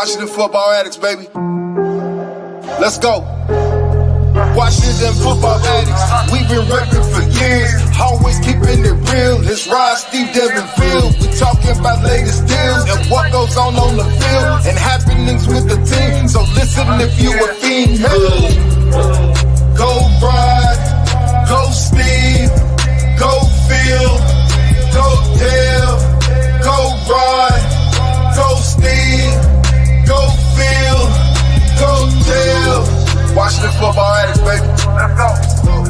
Washington football addicts, baby. Let's go. Washington football addicts, we've been repping for years, always keeping it real. It's Rod, Steve, Devin, Phil. We talking about latest deals and what goes on the field and happenings with the team. So listen if you a fiend. Go Rod, go Steve, go Phil, go Dev, go Rod, go Steve, go Phil, go Dev. Washington football addicts, baby. Let's go.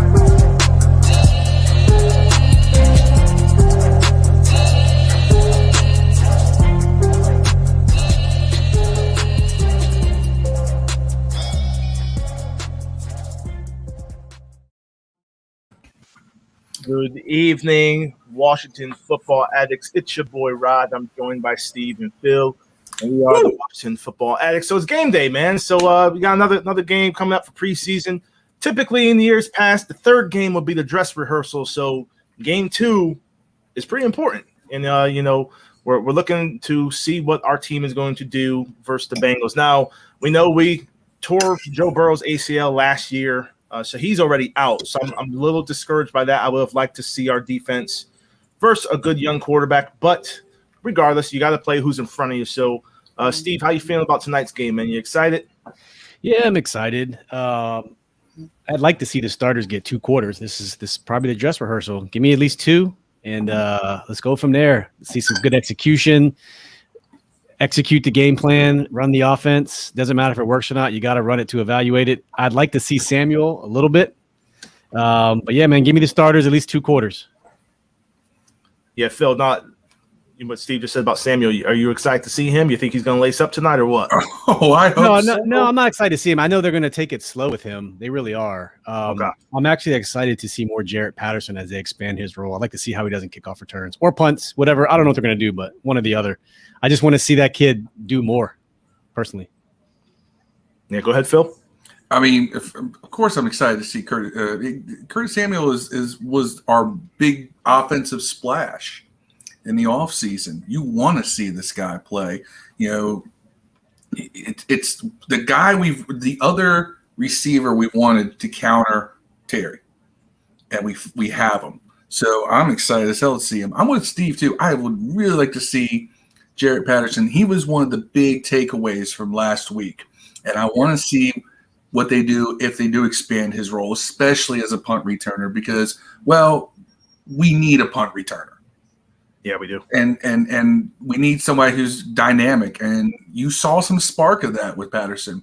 Good evening, Washington football addicts. It's your boy Rod. I'm joined by Steve and Phil. And we are the Washington football addicts. So it's game day, man. So we got another game coming up for preseason. Typically in the years past, the third game will be the dress rehearsal. So game 2 is pretty important. And, we're looking to see what our team is going to do versus the Bengals. Now, we know we tore Joe Burrow's ACL last year, so he's already out. So I'm a little discouraged by that. I would have liked to see our defense versus a good young quarterback. But regardless, you got to play who's in front of you. So, Steve, how you feeling about tonight's game, man? You excited? Yeah, I'm excited. I'd like to see the starters get 2 quarters. This is probably the dress rehearsal. Give me at least 2, and let's go from there. See some good execution. Execute the game plan. Run the offense. Doesn't matter if it works or not. You got to run it to evaluate it. I'd like to see Samuel a little bit. But, yeah, man, give me the starters at least 2 quarters. Yeah, Phil, not – what Steve just said about Samuel, are you excited to see him? You think he's going to lace up tonight or what? Oh, I hope so. No, I'm not excited to see him. I know they're going to take it slow with him. They really are. Okay. I'm actually excited to see more Jarrett Patterson as they expand his role. I'd like to see how he doesn't kick off returns or punts, whatever. I don't know what they're going to do, but one or the other. I just want to see that kid do more, personally. Yeah, go ahead, Phil. I mean, of course, I'm excited to see Curtis Samuel was our big offensive splash in the offseason. You want to see this guy play. It's the guy the other receiver we wanted to counter Terry, and we have him. So I'm excited as hell to see him. I'm with Steve too. I would really like to see Jarrett Patterson. He was one of the big takeaways from last week, and I want to see what they do if they do expand his role, especially as a punt returner, because, well, we need a punt returner. Yeah, we do. And we need somebody who's dynamic. And you saw some spark of that with Patterson.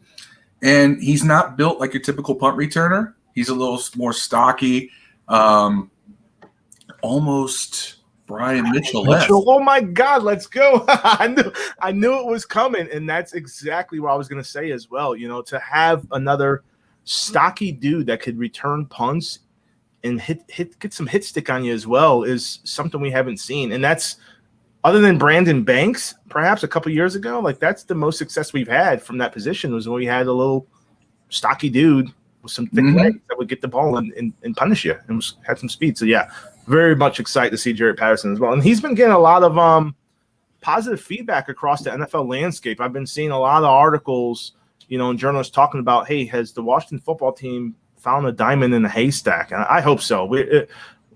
And he's not built like your typical punt returner. He's a little more stocky, almost Brian Mitchell. Oh my God, let's go. I knew it was coming, and that's exactly what I was going to say as well. To have another stocky dude that could return punts and get some hit stick on you as well is something we haven't seen. And that's, other than Brandon Banks, perhaps a couple years ago, like that's the most success we've had from that position was when we had a little stocky dude with some thick legs that would get the ball and punish you and had some speed. So, yeah, very much excited to see Jarrett Patterson as well. And he's been getting a lot of positive feedback across the NFL landscape. I've been seeing a lot of articles, and journalists talking about, hey, has the Washington football team found a diamond in a haystack? And I hope so.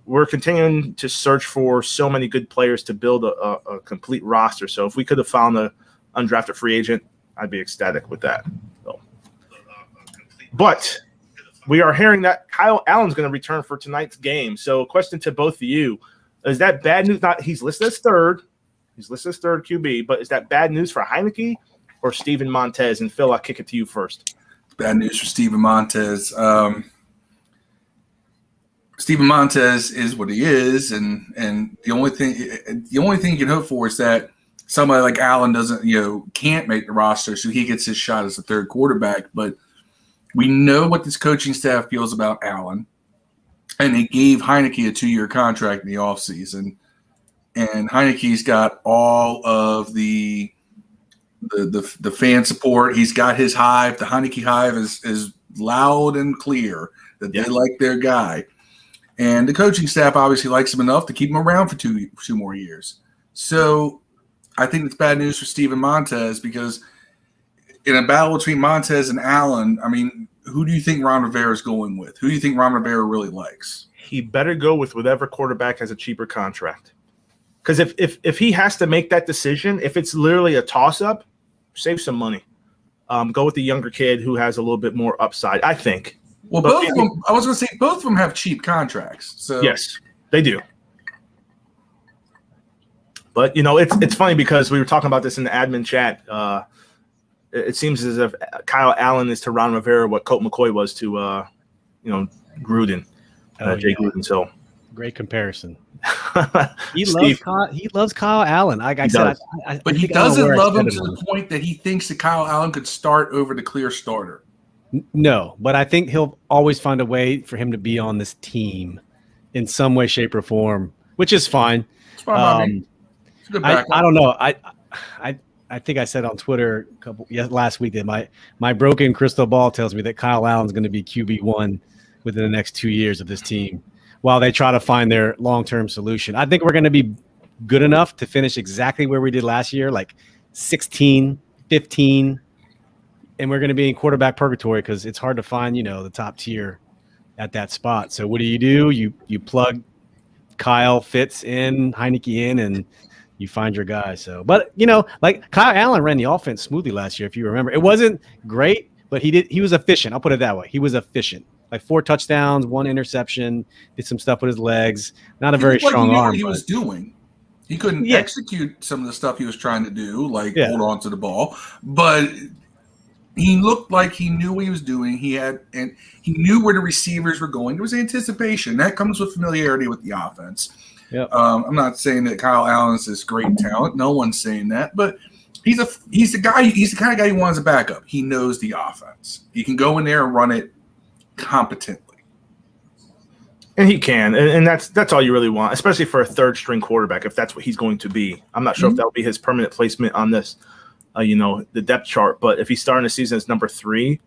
We're continuing to search for so many good players to build a complete roster. So if we could have found an undrafted free agent, I'd be ecstatic with that. So. But we are hearing that Kyle Allen's going to return for tonight's game. So a question to both of you. Is that bad news? He's listed as third. He's listed as third QB. But is that bad news for Heineke or Steven Montez? And Phil, I'll kick it to you first. Bad news for Steven Montez. Steven Montez is what he is, and the only thing you can hope for is that somebody like Allen can't make the roster, so he gets his shot as the third quarterback. But we know what this coaching staff feels about Allen, and they gave Heineke a 2-year contract in the offseason, and Heineke's got all of the fan support. He's got his hive. The Heineke hive is loud and clear that they like their guy. And the coaching staff obviously likes him enough to keep him around for two more years. So I think it's bad news for Steven Montez because in a battle between Montez and Allen, I mean, who do you think Ron Rivera is going with? Who do you think Ron Rivera really likes? He better go with whatever quarterback has a cheaper contract. Because if he has to make that decision, if it's literally a toss-up, save some money. Go with the younger kid who has a little bit more upside, I think. Well, both of them, I was going to say, both of them have cheap contracts. So yes, they do. But, it's funny because we were talking about this in the admin chat. It seems as if Kyle Allen is to Ron Rivera what Colt McCoy was to, Gruden, Jay Gruden. So great comparison. He loves Kyle Allen. Like I said, but he doesn't love him to the point that he thinks that Kyle Allen could start over the clear starter. No, but I think he'll always find a way for him to be on this team in some way, shape, or form, which is fine. It's fine by me. It's a good backup. I don't know. I think I said on Twitter last week that my broken crystal ball tells me that Kyle Allen's going to be QB1 within the next 2 years of this team, while they try to find their long-term solution. I think we're going to be good enough to finish exactly where we did last year, like 16, 15, and we're going to be in quarterback purgatory because it's hard to find, the top tier at that spot. So what do? You plug Kyle Fitz in, Heineke in, and you find your guy. So, but like Kyle Allen ran the offense smoothly last year, if you remember. It wasn't great, but he was efficient. I'll put it that way. He was efficient. Like 4 touchdowns, 1 interception, did some stuff with his legs. Not a very strong arm. He was doing. He couldn't execute some of the stuff he was trying to do, like hold on to the ball. But he looked like he knew what he was doing. He knew where the receivers were going. There was anticipation. That comes with familiarity with the offense. Yep. I'm not saying that Kyle Allen is this great talent. No one's saying that, but he's the guy. He's the kind of guy who wants a backup. He knows the offense. He can go in there and run it competently, and he can, and that's all you really want, especially for a third string quarterback, if that's what he's going to be. I'm not sure if that will be his permanent placement on this the depth chart, but if he's starting the season as number 3,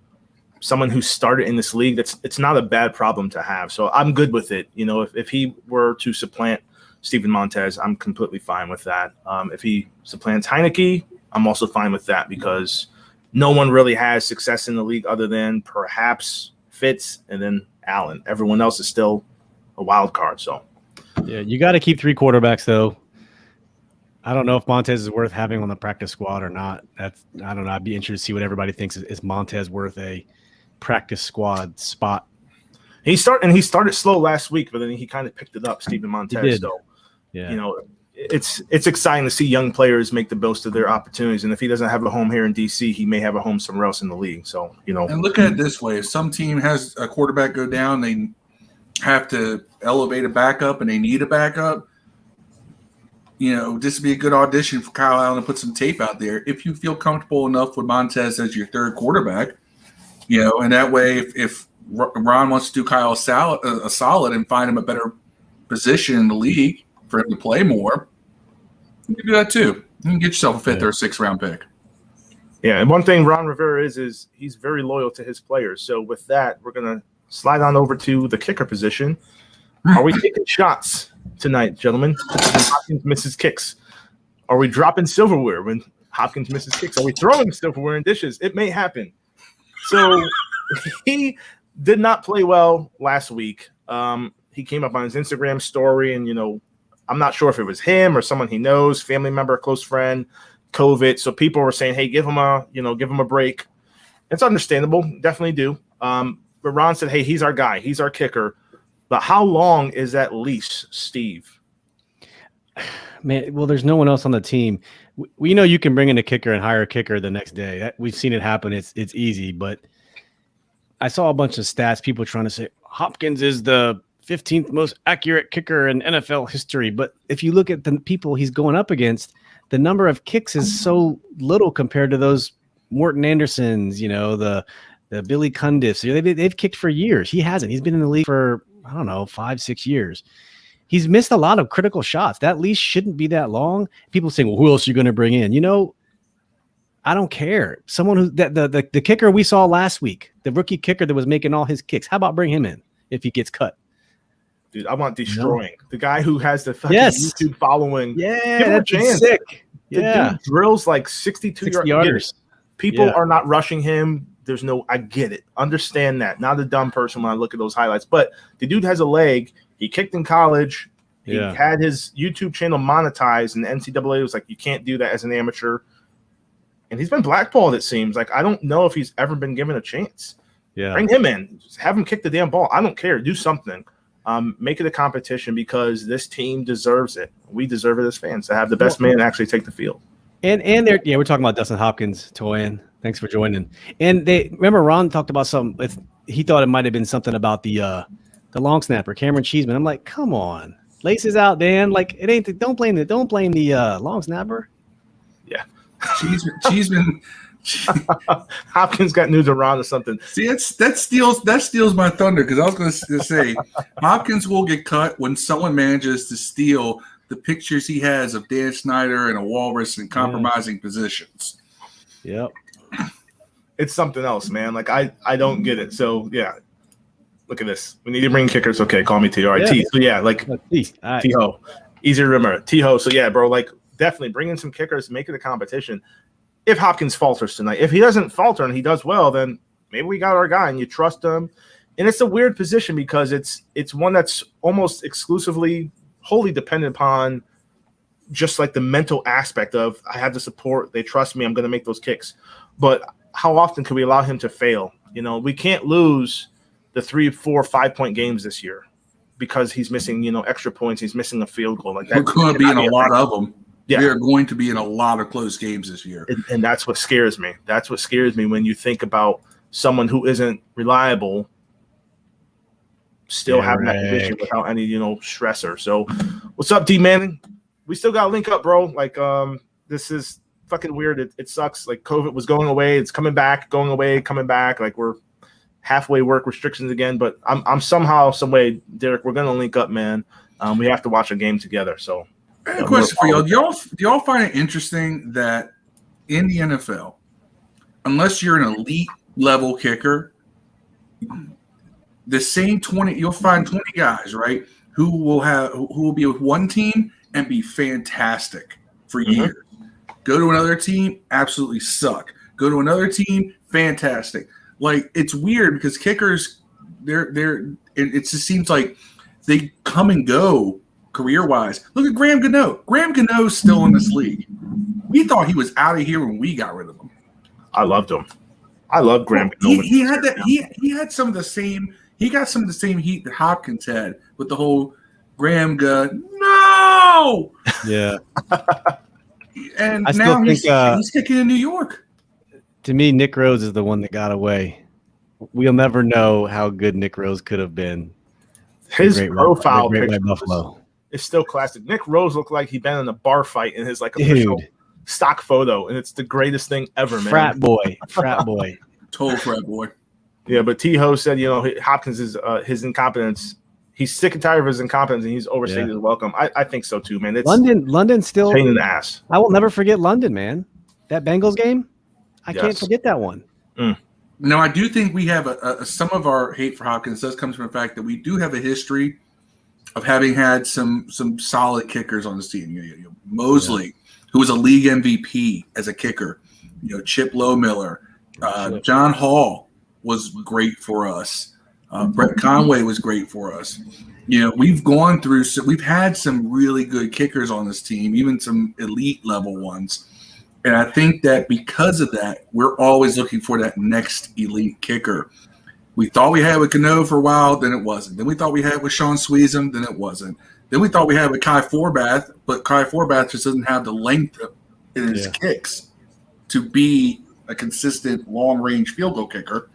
someone who started in this league, it's not a bad problem to have. So I'm good with it. If he were to supplant Steven Montez, I'm completely fine with that. If he supplants Heineke, I'm also fine with that, because no one really has success in the league other than perhaps Fitz and then Allen. Everyone else is still a wild card. So yeah, you got to keep 3 quarterbacks though. I don't know if Montez is worth having on the practice squad or not. I don't know. I'd be interested to see what everybody thinks. Is Montez worth a practice squad spot? He started slow last week, but then he kind of picked it up, Steven Montez. He did. So yeah, it's exciting to see young players make the most of their opportunities. And if he doesn't have a home here in DC, he may have a home somewhere else in the league. So, And look at it this way. If some team has a quarterback go down, they have to elevate a backup and they need a backup. This would be a good audition for Kyle Allen to put some tape out there. If you feel comfortable enough with Montez as your third quarterback, and that way if Ron wants to do Kyle a solid and find him a better position in the league for him to play more, you can do that too. You can get yourself a 5th or a 6th round pick. Yeah, and one thing Ron Rivera is he's very loyal to his players. So with that, we're going to slide on over to the kicker position. Are we taking shots tonight, gentlemen? When Hopkins misses kicks. Are we dropping silverware when Hopkins misses kicks? Are we throwing silverware and dishes? It may happen. So he did not play well last week. He came up on his Instagram story, and I'm not sure if it was him or someone he knows, family member, close friend, COVID. So people were saying, "Hey, give him a break." It's understandable, definitely do. But Ron said, "Hey, he's our guy, he's our kicker." But how long is that leash, Steve? Man, well, there's no one else on the team. We know you can bring in a kicker and hire a kicker the next day. We've seen it happen. It's easy, but I saw a bunch of stats, people trying to say Hopkins is the 15th most accurate kicker in NFL history. But if you look at the people he's going up against, the number of kicks is so little compared to those Morton Andersons, the Billy Cundiffs. They've kicked for years. He hasn't. He's been in the league for, 5-6 years. He's missed a lot of critical shots. That leash shouldn't be that long. People saying, well, who else are you going to bring in? I don't care. Someone who the kicker we saw last week, the rookie kicker that was making all his kicks. How about bring him in if he gets cut? Dude, I want destroying the guy who has the fucking YouTube following. Yeah, that's sick. The dude drills like 62 yarders. People are not rushing him. I get it. Understand that. Not a dumb person when I look at those highlights. But the dude has a leg. He kicked in college. He had his YouTube channel monetized, and the NCAA was like, you can't do that as an amateur. And he's been blackballed, it seems. Like, I don't know if he's ever been given a chance. Yeah. Bring him in. Just have him kick the damn ball. I don't care. Do something. Make it a competition because this team deserves it. We deserve it as fans to have the best man actually take the field. And we're talking about Dustin Hopkins, Toyin. Thanks for joining. And remember Ron talked about something. He thought it might have been something about the long snapper, Cameron Cheeseman. I'm like, come on. Laces out, Dan. Like, it ain't don't blame the long snapper. Yeah. Cheeseman Hopkins got news around or something. See, that steals my thunder, because I was going to say Hopkins will get cut when someone manages to steal the pictures he has of Dan Snyder and a walrus in compromising positions. Yep. It's something else, man. Like, I don't get it. So, yeah. Look at this. We need to bring kickers. Okay, call me T. All right, Yeah. T. So, yeah, like T-Ho. Easy to remember. T-Ho. So, yeah, bro, like, definitely bring in some kickers, make it a competition. If Hopkins falters tonight, if he doesn't falter and he does well, then maybe we got our guy and you trust him. And it's a weird position because it's one that's almost exclusively wholly dependent upon just like the mental aspect of I have the support, they trust me, I'm going to make those kicks. But how often can we allow him to fail? You know, we can't lose the 3, 4, 5-point games this year because he's missing, extra points. He's missing a field goal. Like that. We're going to be in a lot of them. Yeah. We are going to be in a lot of close games this year. And that's what scares me. That's what scares me when you think about someone who isn't reliable still having that position without any, stressor. So what's up, D Manning? We still got to link up, bro. Like, this is fucking weird. It sucks. Like, COVID was going away. It's coming back, going away, coming back. Like, we're halfway work restrictions again. But I'm somehow, some way, Derek, we're going to link up, man. We have to watch a game together. So. I have a question for y'all. Do y'all find it interesting that in the NFL, unless you're an elite level kicker, the same 20, you'll find 20 guys, right, who will be with one team and be fantastic for years. Go to another team, absolutely suck. Go to another team, fantastic. Like, it's weird because kickers, it just seems like they come and go career-wise. Look at Graham Gano. Graham Gano's still in this league. We thought he was out of here when we got rid of him. I loved him. I love Graham Gano. He had that. He had some of the same. He got some of the same heat that Hopkins had with the whole Graham gun. No. Yeah. And now he's kicking in New York. To me, Nick Rose is the one that got away. We'll never know how good Nick Rose could have been. His profile picture Buffalo. It's still classic. Nick Rose looked like he'd been in a bar fight in his official stock photo, and it's the greatest thing ever, man. Frat boy. Total frat boy. Yeah, but T-Ho said, Hopkins is his incompetence. He's sick and tired of his incompetence, and he's overstayed his welcome. I think so too, man. It's London still pain in the ass. I will never forget London, man. That Bengals game, I can't forget that one. Now, I do think we have some of our hate for Hopkins does come from the fact that we do have a history of having had some solid kickers on the team. Mosley, who was a league MVP as a kicker. Chip Lowmiller, John Hall was great for us. Brett Conway was great for us. We've gone through. So we've had some really good kickers on this team, even some elite level ones. And I think that because of that, we're always looking for that next elite kicker. We thought we had with Gano for a while, then it wasn't. Then we thought we had with Sean Sweezum, then it wasn't. Then we thought we had with Kai Forbath, but Kai Forbath just doesn't have the length in his kicks to be a consistent long-range field goal kicker.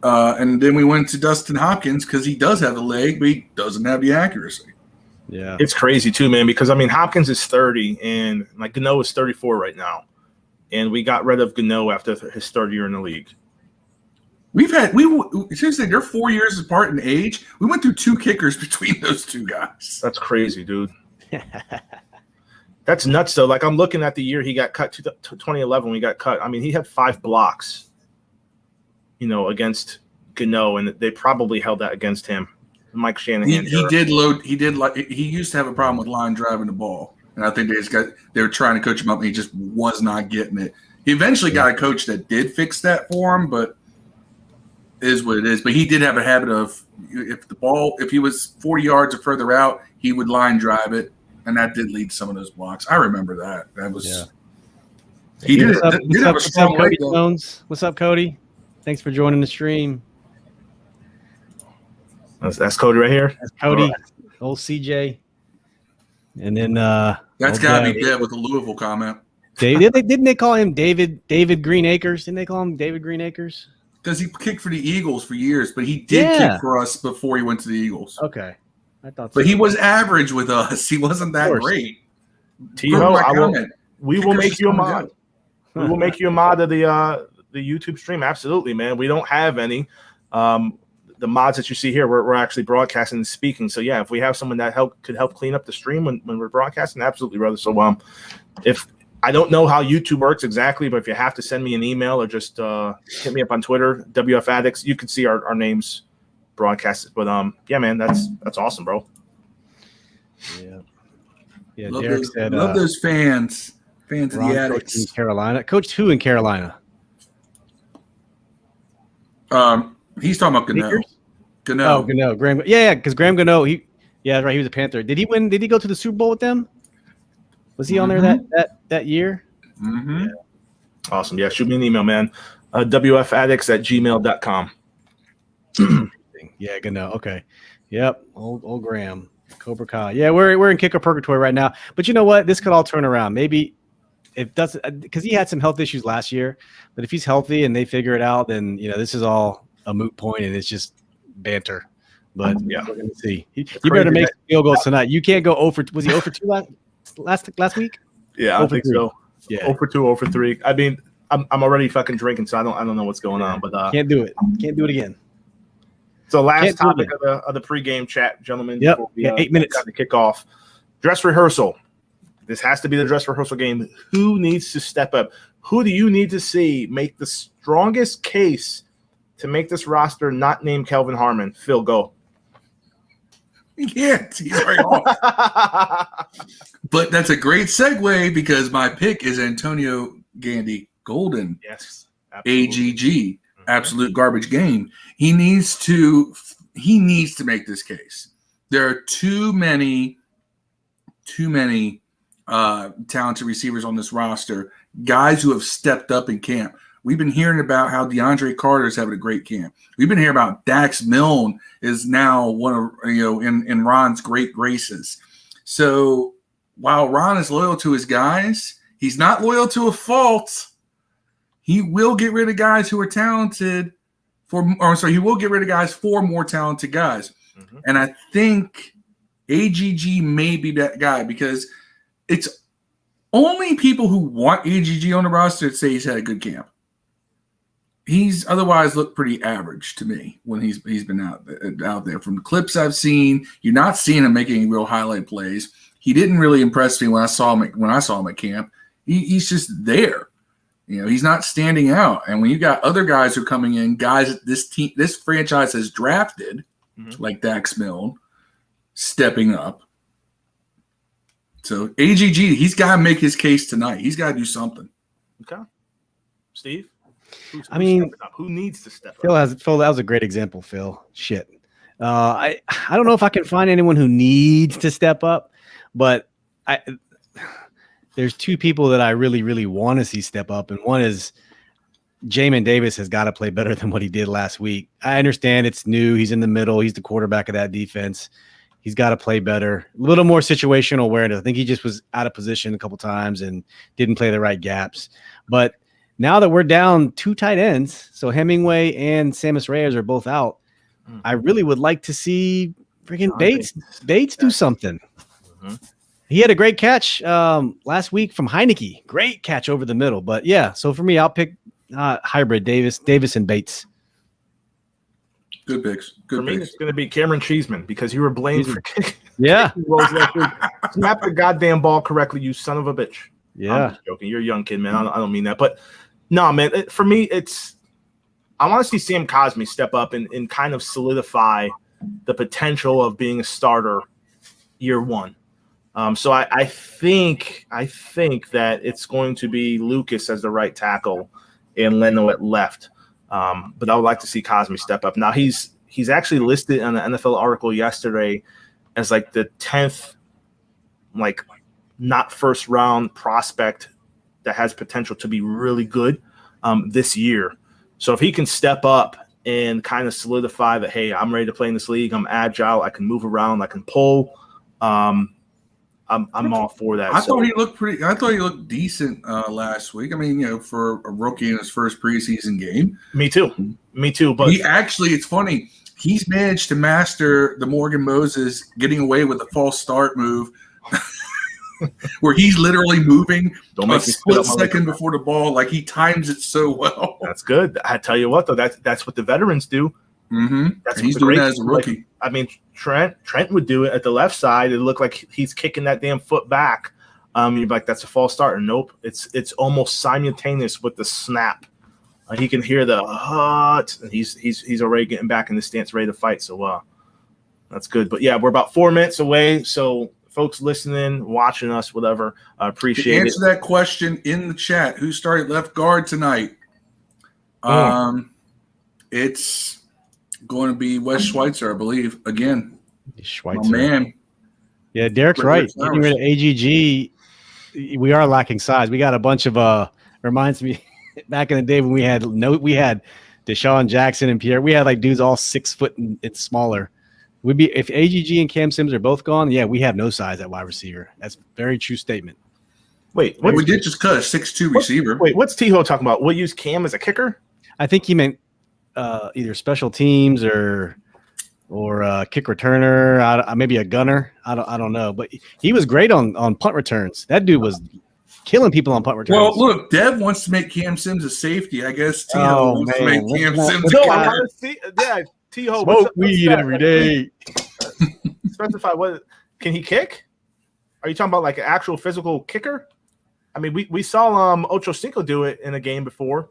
And then we went to Dustin Hopkins because he does have the leg, but he doesn't have the accuracy. Yeah, it's crazy too, man. Because Hopkins is 30, and Gano is 34 right now, and we got rid of Gano after his third year in the league. Seriously, they're 4 years apart in age. We went through 2 kickers between those 2 guys. That's crazy, dude. That's nuts, though. Like, I'm looking at the year he got cut, 2011 when he got cut. He had 5 blocks, against Gano, and they probably held that against him. Mike Shanahan. He used to have a problem with line driving the ball, and I think they were trying to coach him up, and he just was not getting it. He eventually got a coach that did fix that for him, but it is what it is. But he did have a habit of if he was 40 yards or further out, he would line drive it, and that did lead to some of those blocks. I remember that. That was he did. Did have a strong leg, though. Jones. What's up, Cody? Thanks for joining the stream. That's Cody right here. That's Cody, old CJ, and then that's got to be Deb with a Louisville comment. Didn't they call him David Green Acres? Didn't they call him David Green Acres? Because he kicked for the Eagles for years, but he did kick for us before he went to the Eagles. Okay, I thought so. But he was average with us. He wasn't that great. T-Ho, we will make you a mod. We will make you a mod of the YouTube stream. Absolutely, man. We don't have any. The mods that you see here, we're actually broadcasting and speaking. So yeah, if we have someone that could help clean up the stream when we're broadcasting, absolutely, brother. So if I don't know how YouTube works exactly, but if you have to send me an email or just hit me up on Twitter, WFAddicts, you can see our names broadcasted. But yeah, man, that's awesome, bro. Yeah. Love Derek those, said, love those fans of the Addicts. In Carolina. Coached who in Carolina? He's talking about Gano. Oh, Gano. Graham. Yeah, because Graham Gano. He was a Panther. Did he win? Did he go to the Super Bowl with them? Was he on there that year? Mm-hmm. Yeah. Awesome. Yeah, shoot me an email, man. WFAddicts@gmail.com. Yeah, Gano. Okay. Yep. Old Graham. Cobra Kai. Yeah, we're in kicker purgatory right now. But you know what? This could all turn around. Maybe it doesn't, because he had some health issues last year. But if he's healthy and they figure it out, then this is all a moot point and it's just banter. But yeah, we're gonna see. You better make some field goals tonight. You can't go 0 for. Was he 0 for 2 last week? Yeah, I think so. Yeah, 0 for 2, 0 for 3. I mean, I'm already fucking drinking, so I don't know what's going on. But can't do it. Can't do it again. So last topic of the pregame chat, gentlemen. Yep. 8 minutes to kick off. Dress rehearsal. This has to be the dress rehearsal game. Who needs to step up? Who do you need to see make the strongest case to make this roster not named Kelvin Harmon? Phil, go. Yeah, he's right off. But that's a great segue because my pick is Antonio Gandy Golden. Yes, absolutely. AGG, absolute garbage game. He needs to make this case. There are too many talented receivers on this roster, guys who have stepped up in camp. We've been hearing about how DeAndre Carter is having a great camp. We've been hearing about Dax Milne is now one of in Ron's great graces. So while Ron is loyal to his guys, he's not loyal to a fault. He will get rid of guys who are talented he will get rid of guys for more talented guys. Mm-hmm. And I think AGG may be that guy because it's only people who want AGG on the roster that say he's had a good camp. He's otherwise looked pretty average to me when he's been out there. From the clips I've seen, you're not seeing him making real highlight plays. He didn't really impress me when I saw him at camp. He's just there. He's not standing out. And when you got other guys who are coming in, guys this franchise has drafted, like Dax Milne, stepping up. So AGG, he's got to make his case tonight. He's got to do something. Okay, Steve. Who needs to step up? Phil, that was a great example, Phil. Shit. I don't know if I can find anyone who needs to step up, but there's two people that I really, really want to see step up, and one is Jamin Davis has got to play better than what he did last week. I understand it's new. He's in the middle. He's the quarterback of that defense. He's got to play better, a little more situational awareness. I think he just was out of position a couple times and didn't play the right gaps. But now that we're down 2 tight ends, so Hemingway and Samus Reyes are both out, I really would like to see freaking Bates do something. Mm-hmm. He had a great catch last week from Heineke. Great catch over the middle. But, yeah, so for me, I'll pick hybrid Davis and Bates. Good picks. For me, it's going to be Cameron Cheeseman because you were blamed for kicking. Yeah. Snap the goddamn ball correctly, you son of a bitch. Yeah. I'm just joking. You're a young kid, man. I don't mean that. But, no, man, for me, I want to see Sam Cosmi step up and kind of solidify the potential of being a starter year one. So I think that it's going to be Lucas as the right tackle and Leno at left. But I would like to see Cosme step up. Now he's actually listed on the NFL article yesterday as like the 10th, like not first round prospect that has potential to be really good this year. So if he can step up and kind of solidify that, hey, I'm ready to play in this league. I'm agile. I can move around. I can pull. I'm all for that. I thought he looked decent last week. I mean, for a rookie in his first preseason game. Me too. But it's funny. He's managed to master the Morgan Moses getting away with a false start move, where he's literally moving a split second before the ball. Like, he times it so well. That's good. I tell you what, though, that's what the veterans do. Mm-hmm. That's he's doing that as a rookie. Like, I mean, Trent would do it at the left side. It looked like he's kicking that damn foot back. You'd be like, that's a false start. And nope, it's almost simultaneous with the snap. He can hear the hut, and he's already getting back in the stance, ready to fight. So that's good. But yeah, we're about 4 minutes away. So folks listening, watching us, whatever, I appreciate it. Answer that question in the chat. Who started left guard tonight? It's going to be Wes Schweitzer, I believe. Again, Schweitzer, man. Yeah, Derek's right. Getting rid of AGG, we are lacking size. We got a bunch of reminds me back in the day when we had Deshaun Jackson and Pierre. We had like dudes all 6 foot and smaller. We'd be if AGG and Cam Sims are both gone. Yeah, we have no size at wide receiver. That's a very true statement. Wait, we did just cut a 6'2" receiver. Wait, what's T-Ho talking about? We'll use Cam as a kicker? I think he meant either special teams or kick returner, maybe a gunner. I don't know, but he was great on punt returns. That dude was killing people on punt returns. Well, look, Dev wants to make Cam Sims a safety. I guess T-Ho wants to make Cam Sims a kicker. Yeah, T-Ho. Smoke weed every day. Specify what can he kick? Are you talking about like an actual physical kicker? I mean, we saw Ocho Cinco do it in a game before,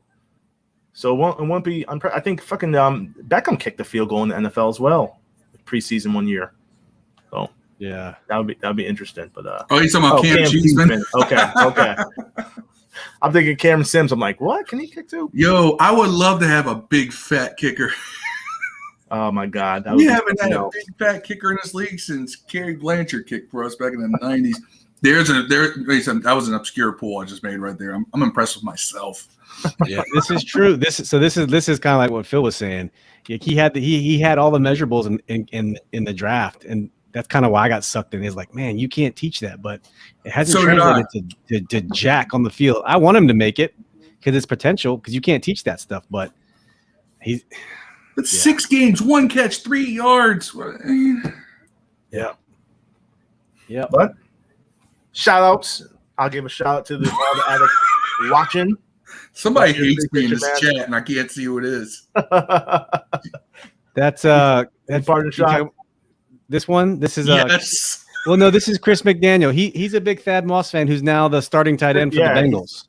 so it won't be. I think fucking Beckham kicked the field goal in the NFL as well, preseason 1 year. So yeah, that would be interesting. But he's talking about Cam Cheeseman. Okay. I'm thinking Cameron Sims. I'm like, what? Can he kick too? Yo, I would love to have a big fat kicker. Oh my God, we haven't had a big fat kicker in this league since Kerry Blanchard kicked for us back in the 90s. That was an obscure pool I just made right there. I'm impressed with myself. Yeah, this is true. This is kind of like what Phil was saying. He had all the measurables in the draft, and that's kind of why I got sucked in. He's like, man, you can't teach that, but it hasn't translated to Jack on the field. I want him to make it because it's potential, because you can't teach that stuff, but he's. It's 6 games, 1 catch, 3 yards. Yeah. But shout outs. I'll give a shout out to all the addicts watching. Somebody hates me in this chat, and I can't see who it is. That's part of the shot. This one. This is yes. Well, no, this is Chris McDaniel. He's a big Thad Moss fan who's now the starting tight end for the Bengals.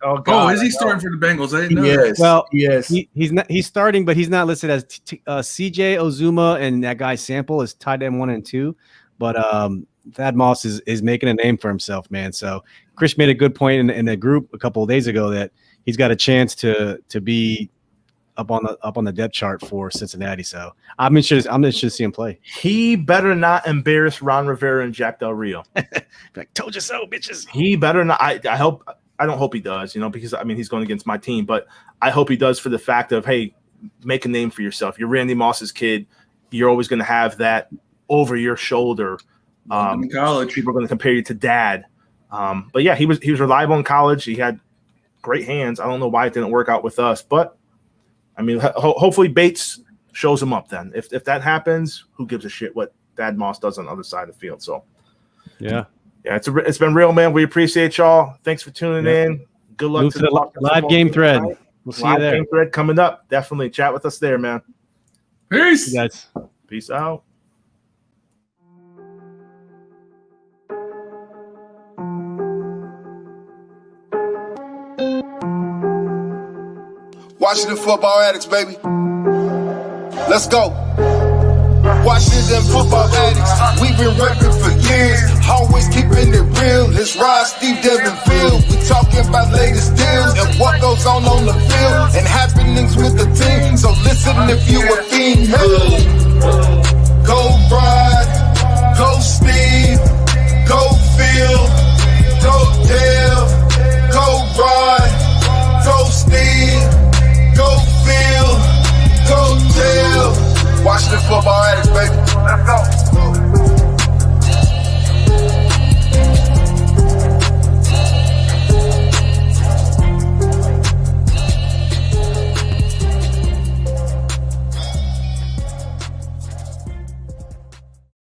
Is he starting for the Bengals? I didn't know. Yes. Well, yes. He's not. He's starting, but he's not listed as CJ Ozuma and that guy Sample is tight end 1 and 2. But Thad Moss is making a name for himself, man. So Chris made a good point in the group a couple of days ago that he's got a chance to be up on the depth chart for Cincinnati. So I'm interested to see him play. He better not embarrass Ron Rivera and Jack Del Rio. Like, told you so, bitches. He better not. I don't hope he does, because I mean he's going against my team, but I hope he does for the fact of, hey, make a name for yourself. You're Randy Moss's kid. You're always going to have that over your shoulder. In college, people are going to compare you to Dad. But yeah, he was reliable in college. He had great hands. I don't know why it didn't work out with us, but I mean, hopefully Bates shows him up then. If that happens, who gives a shit what Thad Moss does on the other side of the field? So, yeah, it's been real, man. We appreciate y'all. Thanks for tuning in. Good luck to the live game thread. Tonight. We'll see you there. Live game thread coming up. Definitely chat with us there, man. Peace, guys. Peace out. Washington football addicts, baby. Let's go. Washington football addicts, we've been repping for years. Always keeping it real. It's Rod, Steve, Devin, Phil. We talking about latest deals and what goes on the field and happenings with the team. So listen if you a fiend.